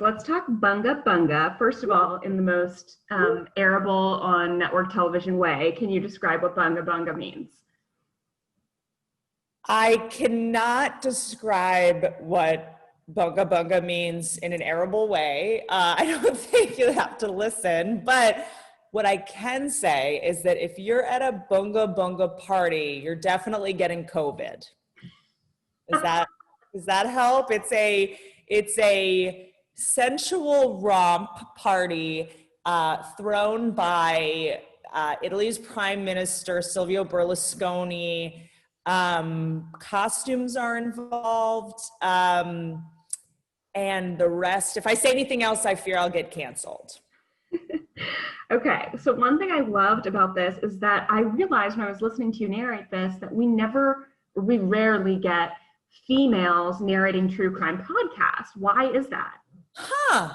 so let's talk Bunga Bunga. First of all, in the most arable on network television way, can you describe what Bunga Bunga means? I cannot describe what Bunga Bunga means in an arable way. I don't think you have to listen, but what I can say is that if you're at a Bunga Bunga party, you're definitely getting COVID. Does that help? It's a sensual romp party thrown by Italy's Prime Minister Silvio Berlusconi. Costumes are involved, and the rest. If I say anything else, I fear I'll get canceled. Okay, so one thing I loved about this is that I realized when I was listening to you narrate this that we rarely get females narrating true crime podcasts. Why is that? Huh.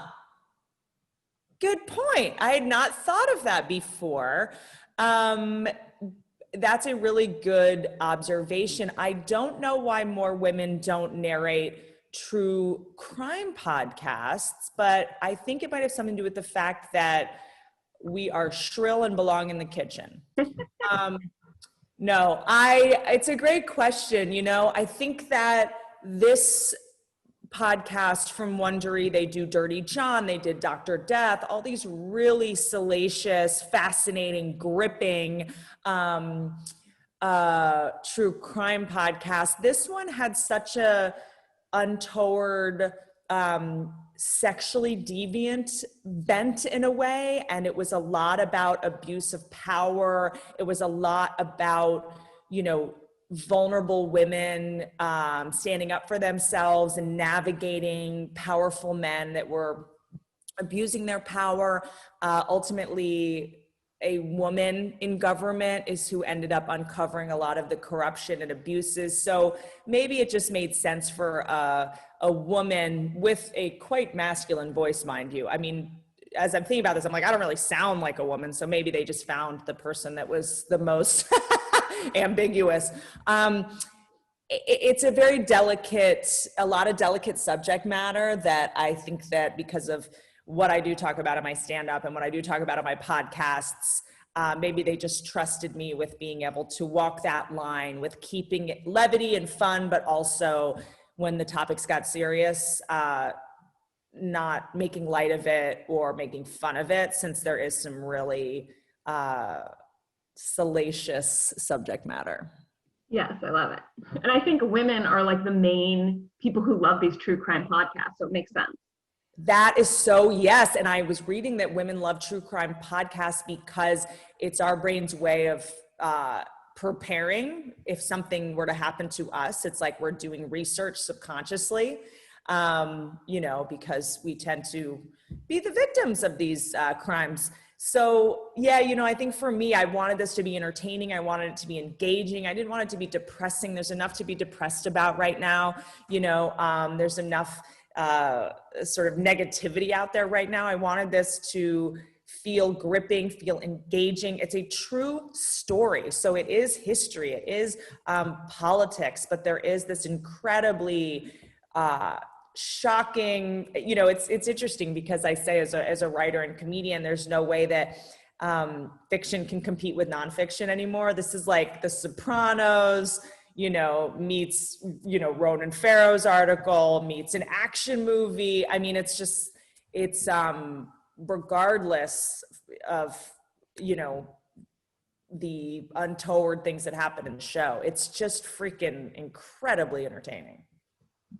Good point. I had not thought of that before. That's a really good observation. I don't know why more women don't narrate true crime podcasts, but I think it might have something to do with the fact that we are shrill and belong in the kitchen. No, it's a great question. You know, I think that this podcast from Wondery, they do Dirty John, they did Dr. Death, all these really salacious, fascinating, gripping, true crime podcasts. This one had such a untoward, sexually deviant bent in a way, and it was a lot about abuse of power. It was a lot about, you know, vulnerable women standing up for themselves and navigating powerful men that were abusing their power. Ultimately, a woman in government is who ended up uncovering a lot of the corruption and abuses. So maybe it just made sense for a woman with a quite masculine voice, mind you. I mean, as I'm thinking about this, I'm like, I don't really sound like a woman. So maybe they just found the person that was the most ambiguous. It's a very a lot of delicate subject matter that I think that because of what I do talk about in my stand-up and what I do talk about on my podcasts, maybe they just trusted me with being able to walk that line with keeping it levity and fun, but also when the topics got serious, not making light of it or making fun of it, since there is some really salacious subject matter. Yes, I love it. And I think women are like the main people who love these true crime podcasts, so it makes sense. That is so, yes. And I was reading that women love true crime podcasts because it's our brain's way of preparing if something were to happen to us. It's like we're doing research subconsciously, you know, because we tend to be the victims of these crimes. So yeah, you know, I think for me, I wanted this to be entertaining. I wanted it to be engaging. I didn't want it to be depressing. There's enough to be depressed about right now. You know, there's enough sort of negativity out there right now. I wanted this to feel gripping, feel engaging. It's a true story. So it is history, it is politics, but there is this incredibly shocking, you know, it's interesting because I say as a writer and comedian, there's no way that fiction can compete with nonfiction anymore. This is like The Sopranos, you know, meets, you know, Ronan Farrow's article, meets an action movie. I mean, it's just, it's regardless of, you know, the untoward things that happen in the show, it's just freaking incredibly entertaining.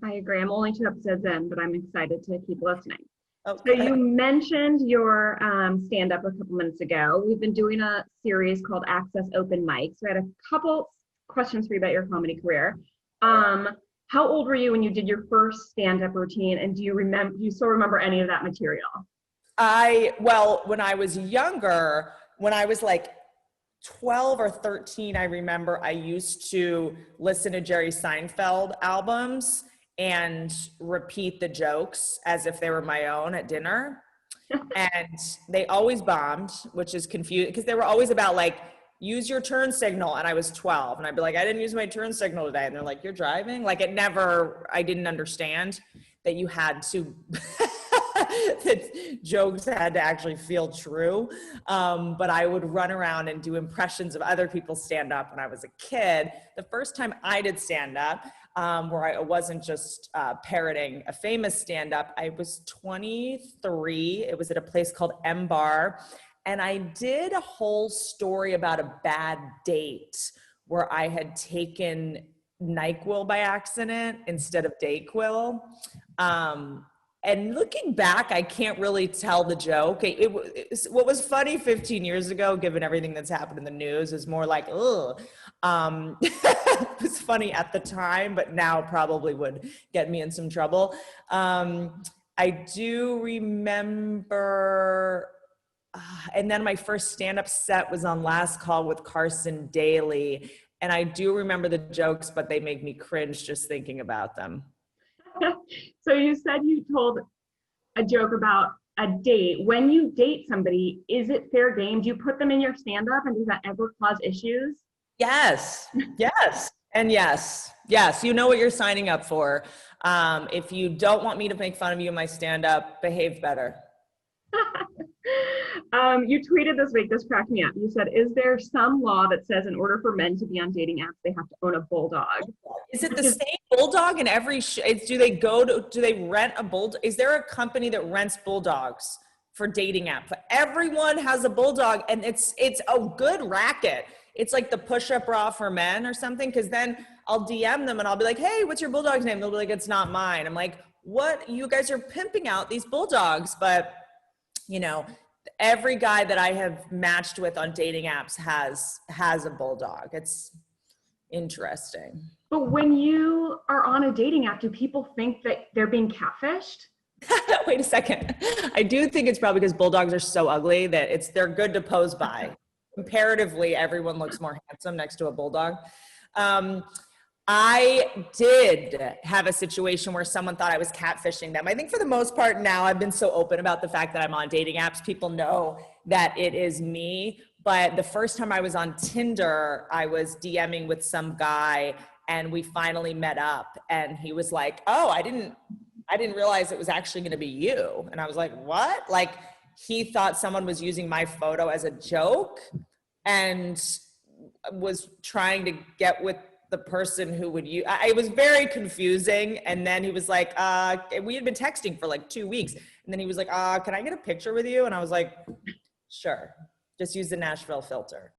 I agree. I'm only 2 episodes in, but I'm excited to keep listening. Okay. So you mentioned your stand-up a couple minutes ago. We've been doing a series called Access Open Mics. We had a couple questions for you about your comedy career. How old were you when you did your first stand-up routine, and do you still remember any of that material? Well, when I was younger, when I was like 12 or 13, I remember I used to listen to Jerry Seinfeld albums and repeat the jokes as if they were my own at dinner. And they always bombed, which is confusing because they were always about like, use your turn signal. And I was 12 and I'd be like, I didn't use my turn signal today. And they're like, you're driving? Like I didn't understand that you had to that jokes had to actually feel true. But I would run around and do impressions of other people's stand-up when I was a kid. The first time I did stand-up, where I wasn't just parroting a famous stand-up, I was 23. It was at a place called M Bar. And I did a whole story about a bad date where I had taken NyQuil by accident instead of Dayquil. And looking back, I can't really tell the joke. What was funny 15 years ago, given everything that's happened in the news, is more like, ugh. It was funny at the time, but now probably would get me in some trouble. I do remember, and then my first stand-up set was on Last Call with Carson Daly. And I do remember the jokes, but they make me cringe just thinking about them. So you said you told a joke about a date. When you date somebody, is it fair game? Do you put them in your stand-up, and does that ever cause issues? Yes, yes, and yes, yes. You know what you're signing up for. If you don't want me to make fun of you in my stand-up, behave better. You tweeted this week, this cracked me up. You said, is there some law that says in order for men to be on dating apps, they have to own a bulldog? Is it the same bulldog in every, do they rent a bulldog? Is there a company that rents bulldogs for dating apps? Everyone has a bulldog, and it's a good racket. It's like the push-up bra for men or something, because then I'll DM them and I'll be like, hey, what's your bulldog's name? They'll be like, it's not mine. I'm like, what? You guys are pimping out these bulldogs. But, you know, every guy that I have matched with on dating apps has a bulldog. It's interesting. But when you are on a dating app, do people think that they're being catfished? Wait a second. I do think it's probably because bulldogs are so ugly that they're good to pose by. Comparatively, everyone looks more handsome next to a bulldog. I did have a situation where someone thought I was catfishing them. I think for the most part now, I've been so open about the fact that I'm on dating apps. People know that it is me. But the first time I was on Tinder, I was DMing with some guy, and we finally met up. And he was like, oh, I didn't realize it was actually going to be you. And I was like, what? Like, he thought someone was using my photo as a joke and was trying to get with the person who would use. It was very confusing. And then he was like, we had been texting for like 2 weeks. And then he was like, can I get a picture with you? And I was like, sure, just use the Nashville filter.